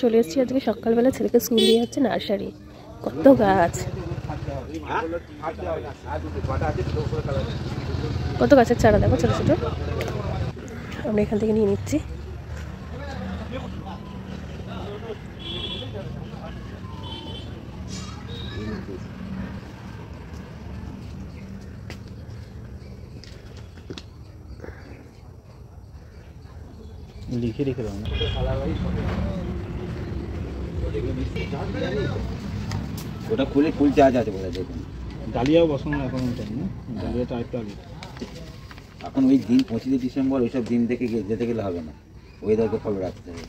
চলে এসেছি আজকে সকালবেলা, ছেলেকে স্কুল দিয়ে যাচ্ছে নার্সারি। কত গাছ, কত গাছের চারা দেখো ছোটো ছোটো। আমরা এখান থেকে নিয়ে নিচ্ছি। লিখে রেখে দাও। ওটা খুলে ফুল চার্জ আছে বলে দেখুন। ডালিয়াও বসানো এখন, ডালিয়াটা আরেকটু আগে। এখন ওই দিন 25 ডিসেম্বর ওইসব দিন থেকে যেতে গেলে হবে না, ওয়েদারকে ফলো রাখতে হবে।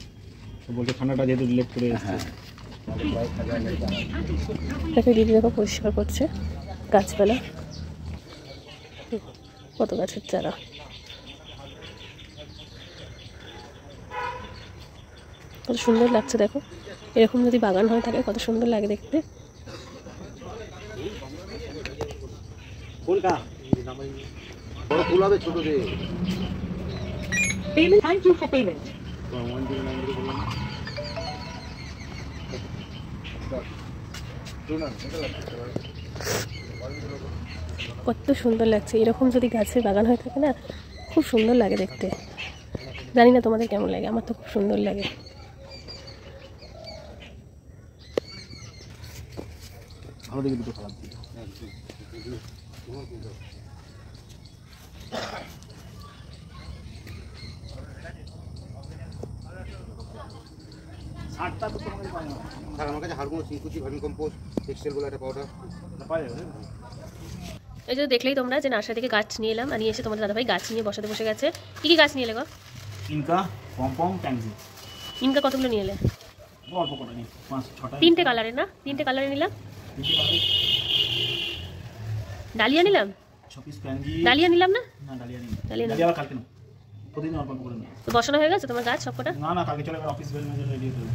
বলতে ঠান্ডাটা যেহেতু রিলেট করে। হ্যাঁ, দেখো দিদি দেখো পরিষ্কার করছে গাছপালা, কত গাছের চারা। কত সুন্দর লাগছে দেখো, এরকম যদি বাগান হয়ে থাকে কত সুন্দর লাগে দেখতে। কত সুন্দর লাগছে, এরকম যদি গাছের বাগান হয়ে থাকে না খুব সুন্দর লাগে দেখতে। জানি না তোমাদের কেমন লাগে, আমার তো খুব সুন্দর লাগে। ভালো দেখে দুটো খারাপ দিই। আমার কাছে হাড়গুলো চিংকুচি ভার্মি কম্পোস্ট এক্সেল বলে একটা পাউডার পাওয়া যাবে। এই যে দেখলেই তোমরা যে নার্সারি থেকে গাছ নিয়ে এলাম, আর নিয়ে এসে তোমাদের দাদাভাই গাছ নিয়ে বসাতে বসে গেছে। কী কী গাছ নিয়ে এলে গো? Inca, pompom, tansy. ইনকা কতগুলো নিয়ে এলে? অল্প করে নিই, 5-6টা। 3টে কালারের না? 3টে কালারে নিলাম। ডালিয়া নিলাম, 6 পিস ট্যাংজি। ডালিয়া নিলাম না? না, ডালিয়া নিই। ডালিয়া ডালিয়া আবার কালকে না, প্রতিদিন অল্প করে নিই। তো বসানো হয়ে গেছে তোমার গাছ সবকটা? না না, কালকে চলে যাবে, অফিস বেল মেজর রেডি হয়ে যাবে।